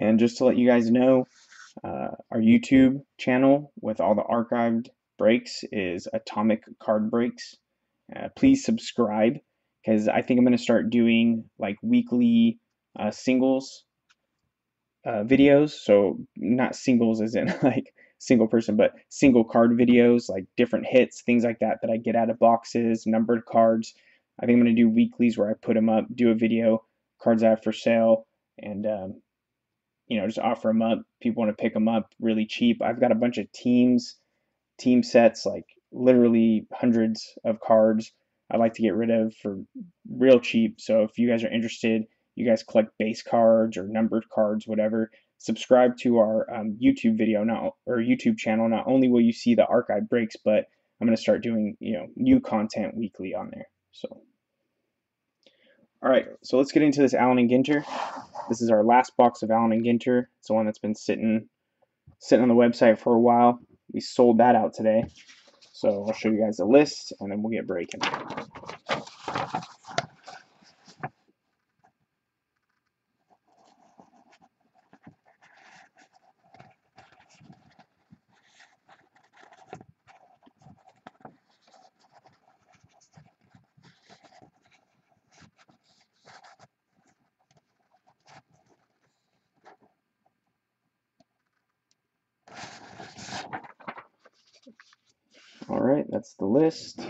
And just to let you guys know, our YouTube channel with all the archived breaks is Atomic Card Breaks. Please subscribe because I think I'm going to start doing like weekly singles videos. So not singles as in like single person, but single card videos, like different hits, things like that I get out of boxes, numbered cards. I think I'm going to do weeklies where I put them up, do a video, cards I have for sale, and just offer them up. People want to pick them up really cheap. I've got a bunch of team sets, like literally hundreds of cards I like to get rid of for real cheap. So if you guys are interested, you guys collect base cards or numbered cards, whatever, subscribe to our YouTube video now, or YouTube channel. Not only will you see the archive breaks, but I'm going to start doing new content weekly on there. So all right, so let's get into this Allen and Ginter. This is our last box of Allen and Ginter. It's the one that's been sitting on the website for a while. We sold that out today. So I'll show you guys the list and then we'll get breaking. All right, that's the list.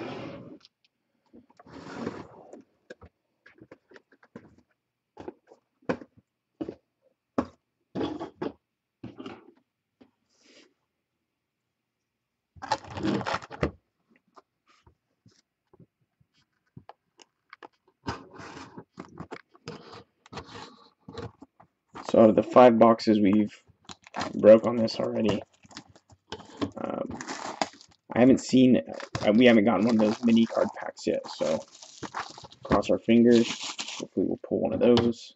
So out of the 5 boxes we've broke on this already, I haven't seen, we haven't gotten one of those mini card packs yet, so cross our fingers. Hopefully we'll pull one of those.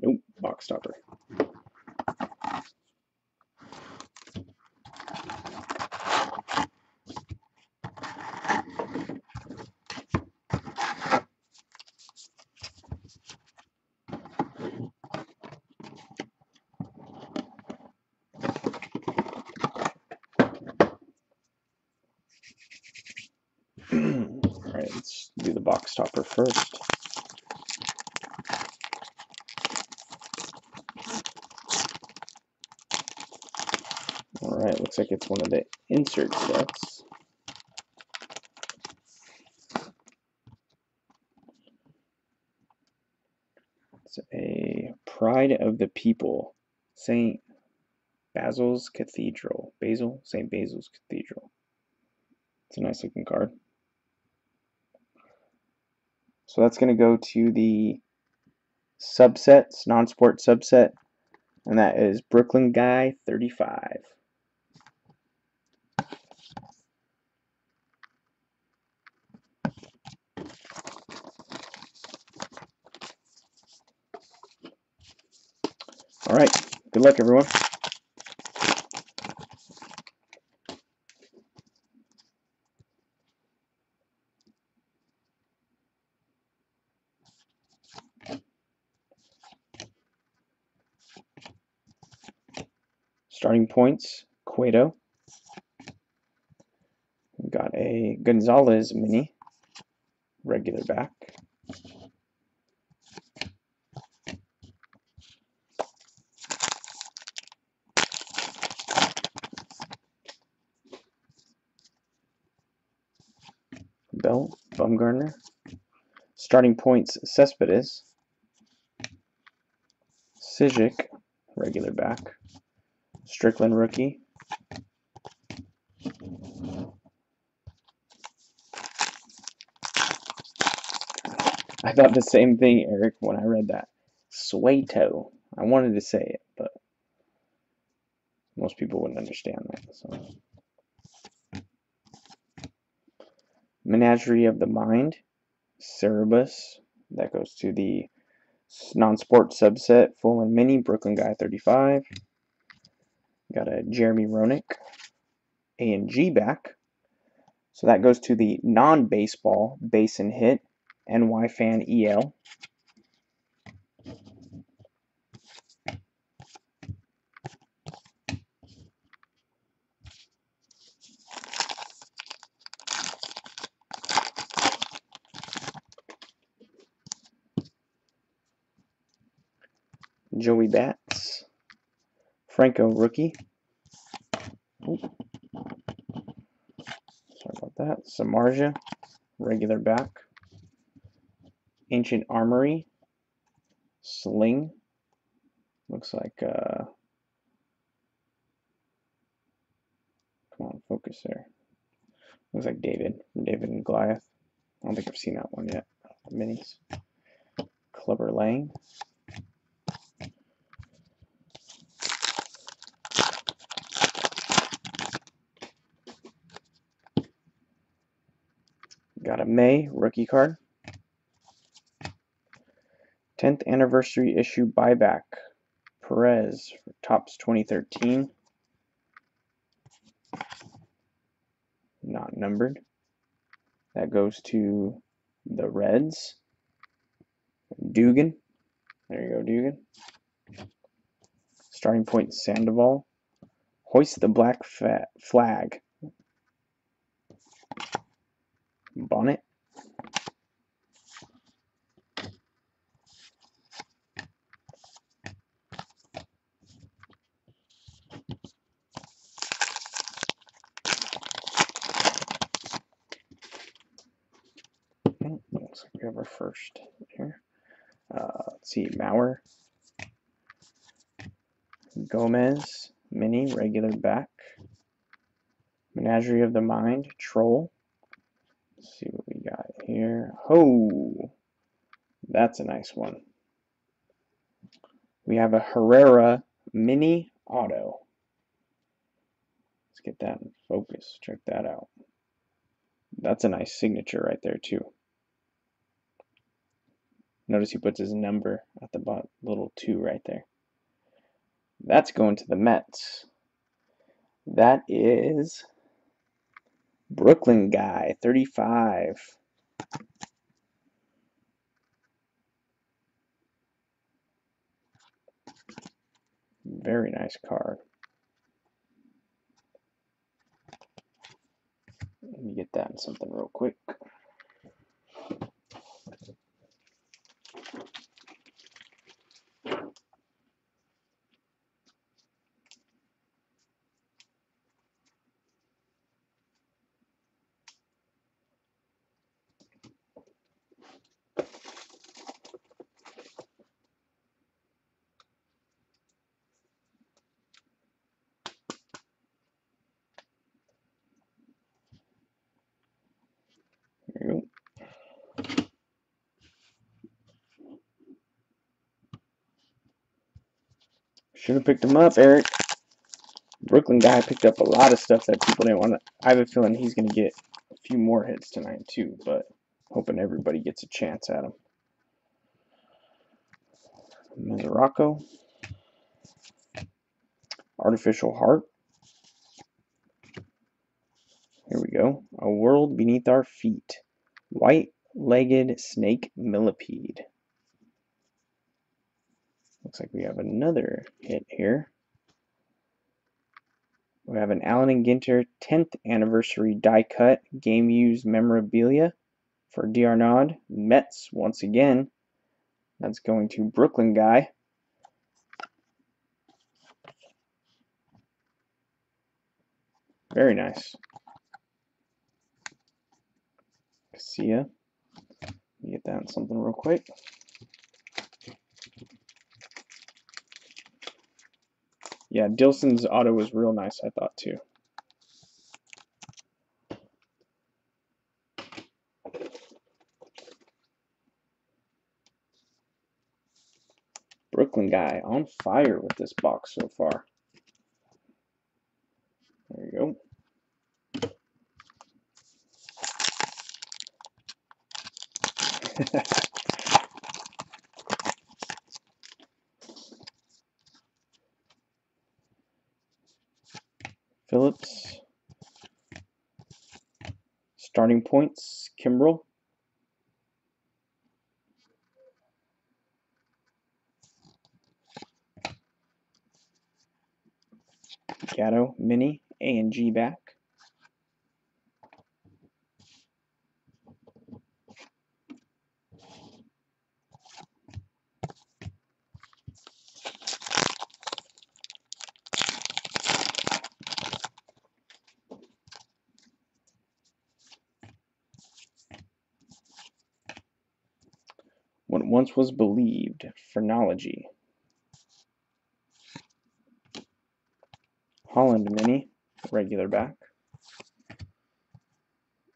Nope, box stopper. Alright, let's do the box topper first. Alright, looks like it's one of the insert sets. It's a Pride of the People, St. Basil's Cathedral. St. Basil's Cathedral. It's a nice looking card. So that's going to go to the subsets, non-sport subset, and that is Brooklyn Guy 35. All right, good luck, everyone. Starting points, Cueto. We've got a Gonzalez mini, regular back. Bell, Bumgarner. Starting points, Cespedes. Sijic, regular back. Strickland rookie. I thought the same thing, Eric, when I read that. Sueto. I wanted to say it, but most people wouldn't understand that. So, Menagerie of the Mind. Cerebus. That goes to the non-sport subset, full and mini, Brooklyn Guy 35. Got a Jeremy Roenick, A and G back. So that goes to the non-baseball base and hit, NY Fan EL. Joey Bats. Franco rookie. Ooh. Sorry about that. Samardzija, regular back. Ancient Armory. Sling. Looks like, come on, focus there. Looks like David, from David and Goliath. I don't think I've seen that one yet. Minis. Clubber Lang. Got a May rookie card. 10th anniversary issue buyback. Perez for Topps 2013. Not numbered. That goes to the Reds. Dugan. There you go, Dugan. Starting point Sandoval. Hoist the black flag. Bonnet. Looks like we have our first here. Let's see, Mauer. Gomez, mini, regular back. Menagerie of the Mind, Troll. Let's see what we got here. Oh, that's a nice one. We have a Herrera mini auto. Let's get that in focus. Check that out. That's a nice signature right there too. Notice he puts his number at the bottom, little 2 right there. That's going to the Mets. That is Brooklyn guy, 35. Very nice card. Let me get that in something real quick. There you go. Should have picked him up, Eric. Brooklyn guy picked up a lot of stuff that people didn't want to. I have a feeling he's going to get a few more hits tonight too, but hoping everybody gets a chance at him. Mesoraco. Artificial Heart. Here we go. A World Beneath Our Feet. White-legged snake millipede. Looks like we have another hit here. We have an Allen and Ginter 10th anniversary die cut game used memorabilia for D'Arnaud. Mets once again. That's going to Brooklyn guy. Very nice. Casilla. Get that in something real quick. Yeah, Dilson's auto was real nice, I thought, too. Brooklyn guy on fire with this box so far. There you go. Phillips. Starting points, Kimbrel. Gatto Mini, A and G back. What once was believed, phrenology. Holland Mini, regular back.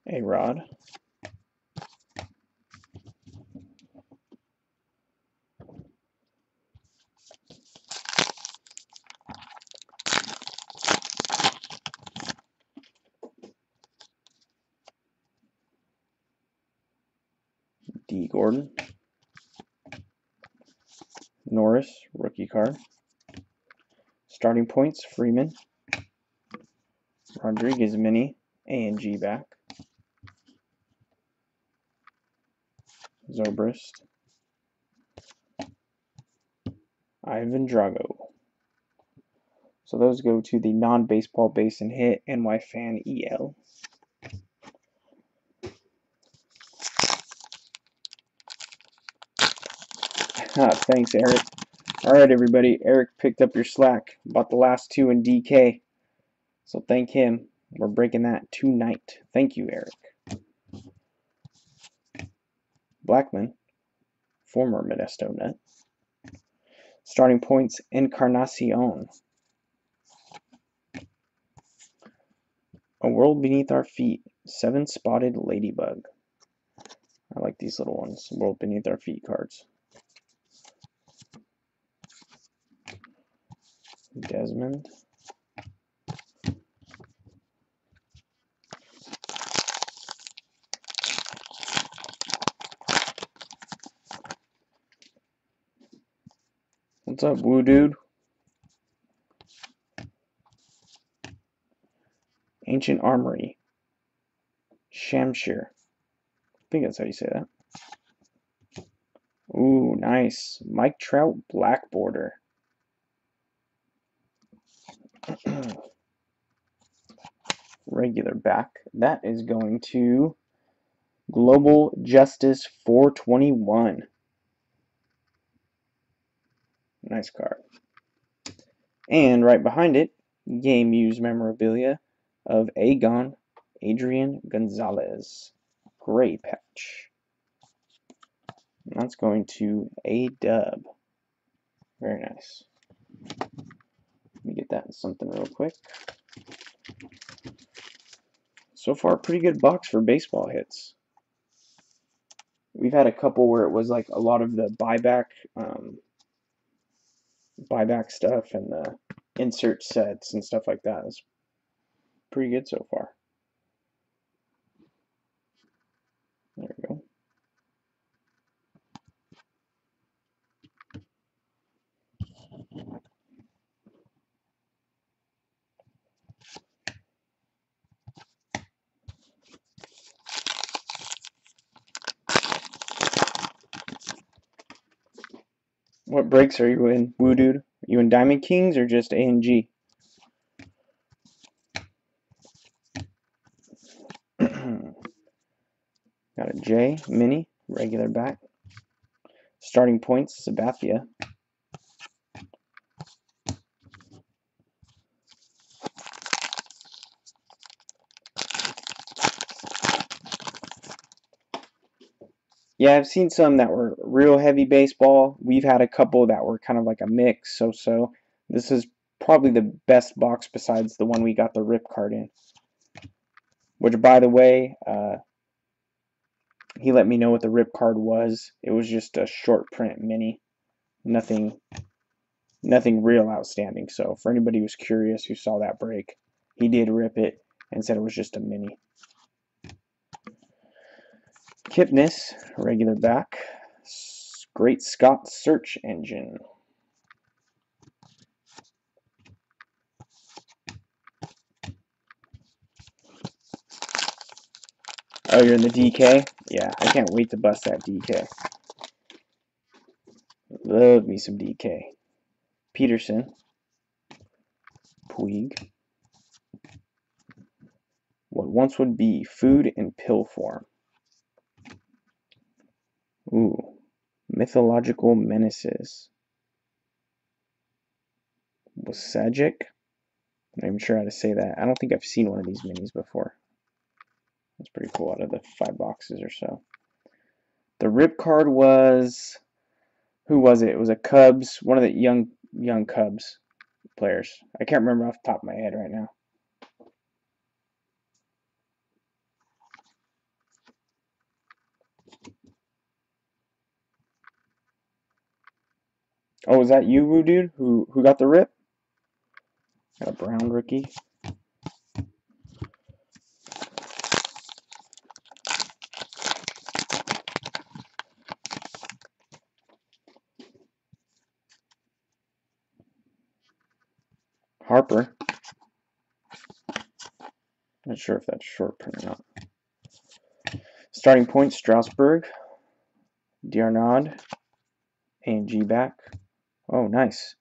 A-Rod. D. Gordon. Norris, rookie card. Starting points, Freeman. Rodriguez Mini, A and G back. Zobrist. Ivan Drago. So those go to the non-baseball base and hit NY Fan EL. Thanks, Eric. Alright, everybody. Eric picked up your slack. Bought the last two in DK. So thank him. We're breaking that tonight. Thank you, Eric. Blackman, former Modesto Net. Starting points, Encarnacion. A World Beneath Our Feet, 7-spotted ladybug. I like these little ones, World Beneath Our Feet cards. Desmond. What's up, Woo Dude? Ancient Armory. Shamshir. I think that's how you say that. Ooh, nice. Mike Trout black border. Regular back. That is going to Global Justice 421. Nice card. And right behind it, Game Use memorabilia of Adrian Gonzalez. Gray patch. And that's going to A-Dub. Very nice. Let me get that in something real quick. So far, pretty good box for baseball hits. We've had a couple where it was like a lot of the buyback stuff and the insert sets and stuff like that. It's pretty good so far. There we go. What breaks are you in, Woo Dude? Are you in Diamond Kings or just A and G? Got a J Mini, regular back. Starting points, Sabathia. Yeah, I've seen some that were real heavy baseball. We've had a couple that were kind of like a mix, so. This is probably the best box besides the one we got the rip card in. Which, by the way, he let me know what the rip card was. It was just a short print mini. Nothing real outstanding. So for anybody who's curious who saw that break, he did rip it and said it was just a mini. Kipnis, regular back. Great Scott search engine. Oh, you're in the DK? Yeah, I can't wait to bust that DK. Love me some DK. Peterson. Puig. What once would be food in pill form. Ooh. Mythological menaces. Wasajic? I'm not even sure how to say that. I don't think I've seen one of these minis before. That's pretty cool out of the 5 boxes or so. The rip card was... Who was it? It was a Cubs, one of the young Cubs players. I can't remember off the top of my head right now. Oh, was that you, Woo Dude? Who got the rip? Got a brown rookie. Harper. Not sure if that's short print or not. Starting point, Strasburg. D'Arnaud. A&G back. Oh, nice.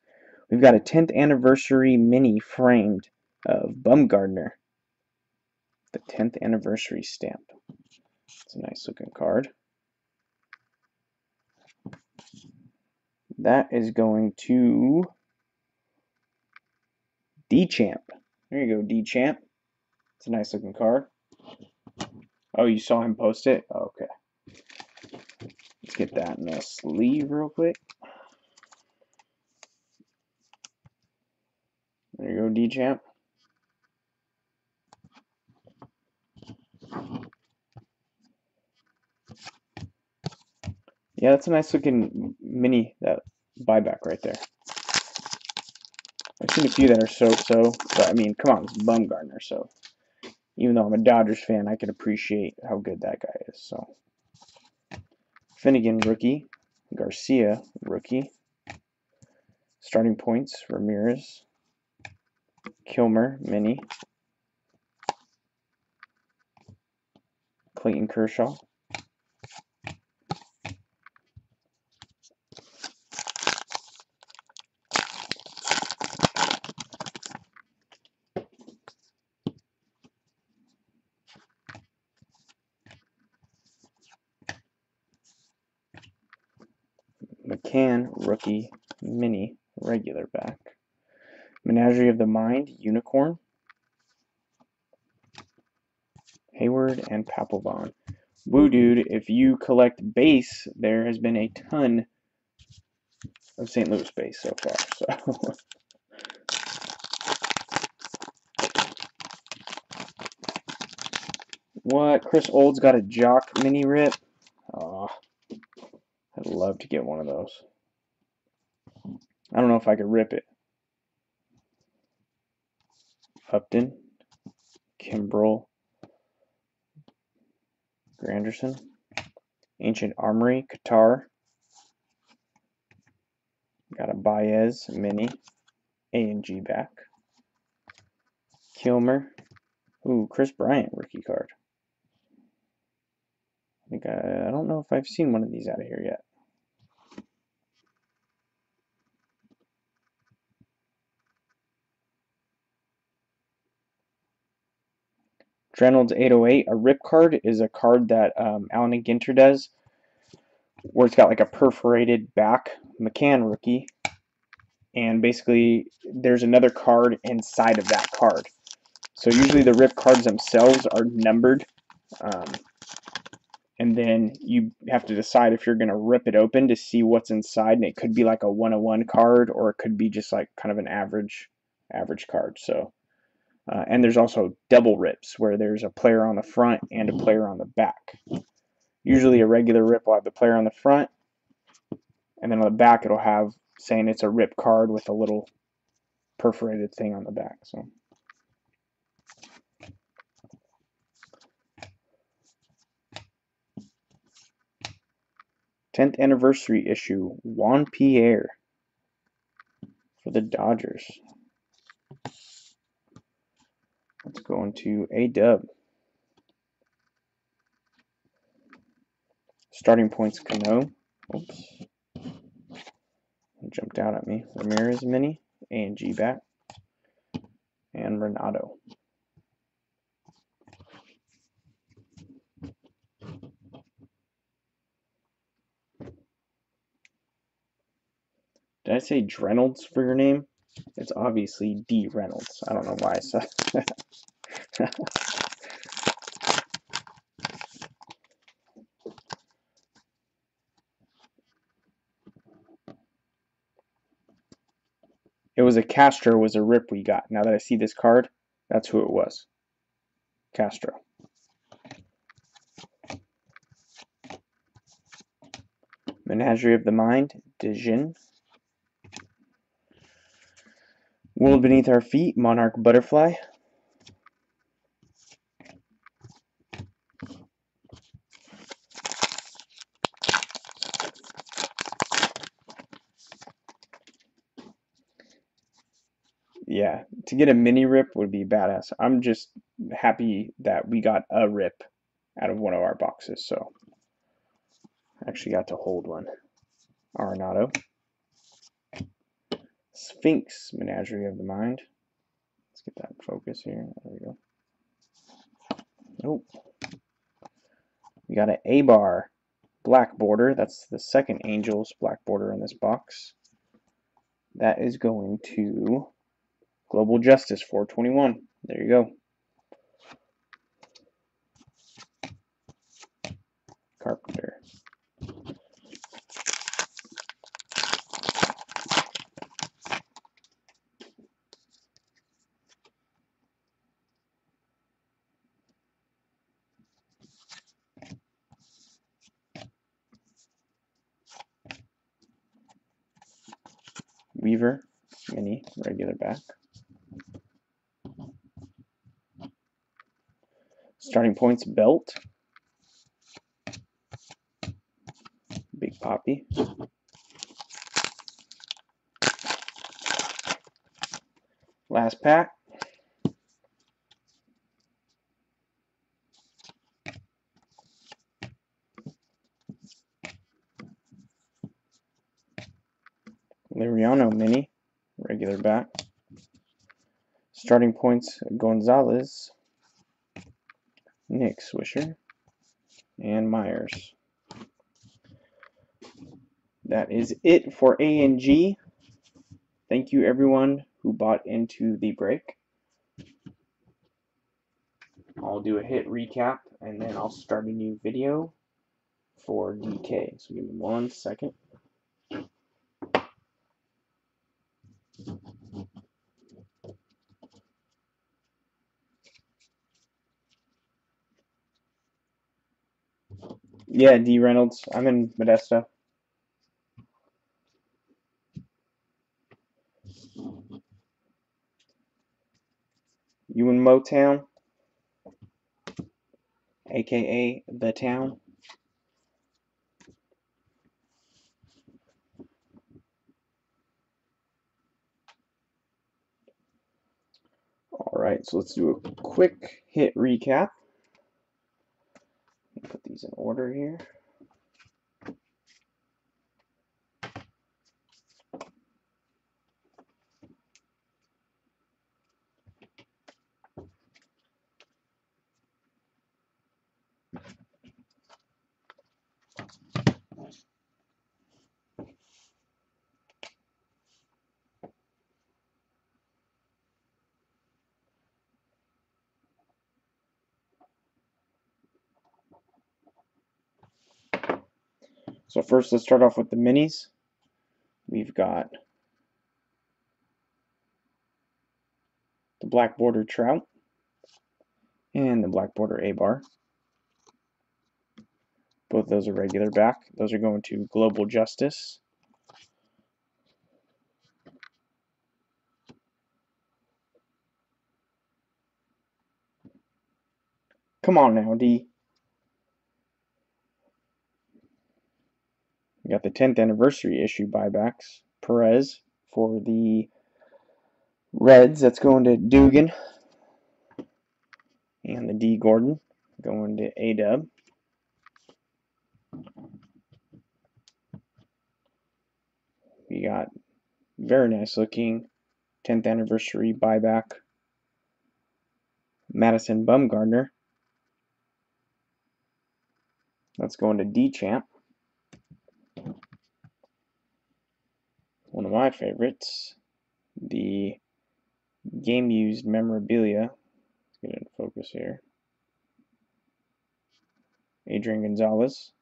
We've got a 10th anniversary mini framed of Bumgardner. The 10th anniversary stamp. It's a nice looking card. That is going to D-Champ. There you go, D-Champ. It's a nice looking card. Oh, you saw him post it? Oh, okay. Let's get that in the sleeve real quick. There you go, D-Champ. Yeah, that's a nice looking mini, that buyback right there. I've seen a few that are so-so, but I mean, come on, it's Bumgardner, so even though I'm a Dodgers fan, I can appreciate how good that guy is. So Finnegan, rookie. Garcia, rookie. Starting points, Ramirez. Kilmer, mini. Clayton Kershaw. McCann, rookie, mini, regular back. Menagerie of the Mind, unicorn. Hayward and Papelbon. Woo Dude, if you collect base, there has been a ton of St. Louis base so far. So what? Chris Old's got a Jock mini rip. Oh, I'd love to get one of those. I don't know if I could rip it. Upton, Kimbrel, Granderson, Ancient Armory, Qatar. Got a Baez mini, A&G back. Kilmer. Ooh, Chris Bryant rookie card. I don't know if I've seen one of these out of here yet. Reynolds 808. A rip card is a card that Allen and Ginter does, where it's got like a perforated back. McCann rookie. And basically, there's another card inside of that card. So usually the rip cards themselves are numbered. And then you have to decide if you're going to rip it open to see what's inside. And it could be like a 101 card, or it could be just like kind of an average card. So, and there's also double rips, where there's a player on the front and a player on the back. Usually a regular rip will have the player on the front, and then on the back it'll have saying it's a rip card with a little perforated thing on the back. So. Tenth anniversary issue, Juan Pierre for the Dodgers. Let's go into A-Dub. Starting points, Cano. Oops. It jumped out at me. Ramirez mini, A&G back. and Renato. Did I say Reynolds for your name? It's obviously D. Reynolds. I don't know why I said that. It was a Castro was a rip we got. Now that I see this card, that's who it was. Castro. Menagerie of the Mind, Dijin. World Beneath Our Feet, Monarch Butterfly. Yeah, to get a mini rip would be badass. I'm just happy that we got a rip out of one of our boxes, so I actually got to hold one. Arenado. Sphinx, Menagerie of the Mind. Let's get that in focus here. There we go. Nope. We got an A-bar black border. That's the second Angels black border in this box. That is going to Global Justice 421. There you go. Carpenter. Weaver, mini, regular back. Starting points, Belt. Big Poppy. Last pack. Liriano mini, regular back. Starting points, Gonzalez, Nick Swisher, and Myers. That is it for A and G. Thank you everyone who bought into the break. I'll do a hit recap and then I'll start a new video for DK. So give me 1 second. Yeah, D. Reynolds. I'm in Modesto. You in Motown? AKA The Town? Alright, so let's do a quick hit recap. Put these in order here. So first, let's start off with the minis. We've got the black border Trout and the black border A-bar. Both of those are regular back. Those are going to Global Justice. Come on now, D. We got the 10th anniversary issue buybacks. Perez for the Reds. That's going to Dugan. And the D. Gordon going to A-Dub. We got very nice looking 10th anniversary buyback Madison Bumgarner. Let's go into D-Champ. One of my favorites, the game used memorabilia. Let's get in focus here. Adrian Gonzalez,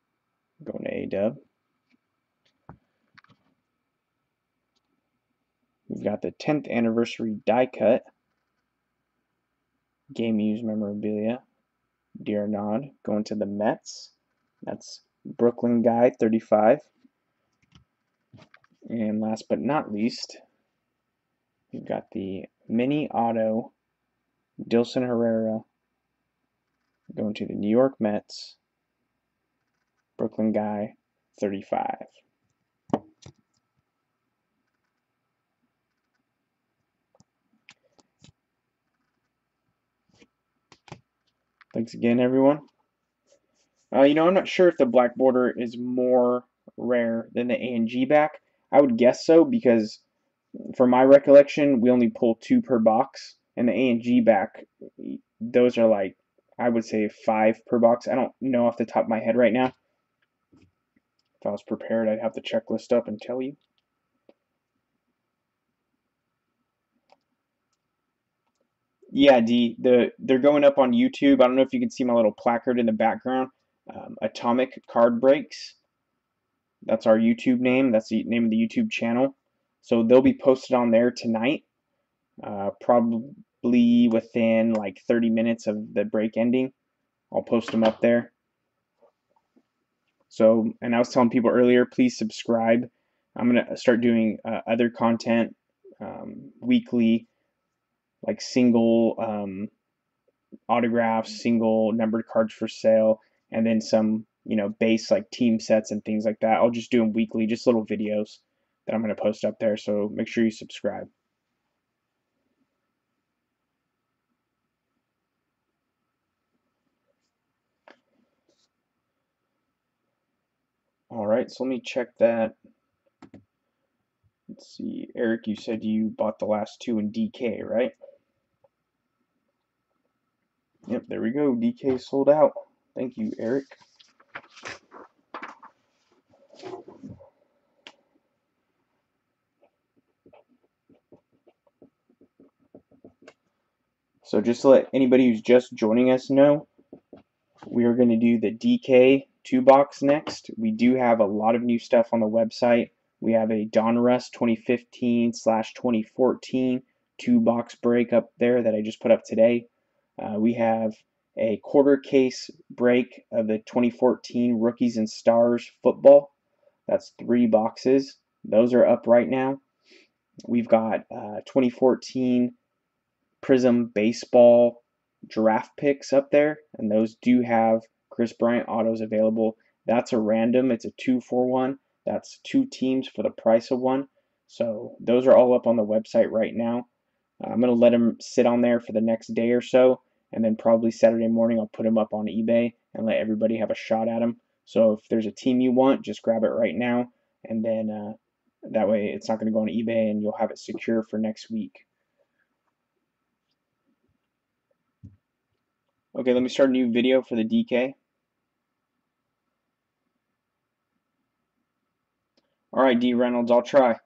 going to A-Dub. We've got the 10th anniversary die cut, game used memorabilia, D'Arnaud, going to the Mets. That's Brooklyn guy, 35. And last but not least, we've got the mini auto, Dilson Herrera, going to the New York Mets, Brooklyn guy, 35. Thanks again, everyone. I'm not sure if the black border is more rare than the A and G back. I would guess so because, from my recollection, we only pull 2 per box, and the A and G back, those are like, I would say 5 per box. I don't know off the top of my head right now. If I was prepared, I'd have the checklist up and tell you. Yeah, they're going up on YouTube. I don't know if you can see my little placard in the background. Atomic Card Breaks. That's our YouTube name. That's the name of the YouTube channel. So they'll be posted on there tonight, probably within like 30 minutes of the break ending. I'll post them up there. So, and I was telling people earlier, please subscribe. I'm going to start doing other content weekly, like single autographs, single numbered cards for sale, and then some, base like team sets and things like that. I'll just do them weekly, just little videos that I'm going to post up there. So make sure you subscribe. All right, so let me check that. Let's see, Eric, you said you bought the last 2 in DK, right? Yep, there we go. DK sold out. Thank you, Eric. So just to let anybody who's just joining us know, we are going to do the DK 2-box next. We do have a lot of new stuff on the website. We have a Donruss 2015/2014 2-box break up there that I just put up today. We have a quarter case break of the 2014 Rookies and Stars football. That's 3 boxes. Those are up right now. We've got 2014 Prism baseball draft picks up there, and those do have Chris Bryant autos available. That's a random. It's a 2-for-1. That's 2 teams for the price of 1. So those are all up on the website right now. I'm going to let them sit on there for the next day or so, and then probably Saturday morning I'll put them up on eBay and let everybody have a shot at them. So if there's a team you want, just grab it right now, and then that way it's not going to go on eBay and you'll have it secure for next week. Okay, let me start a new video for the DK. All right, D Reynolds, I'll try.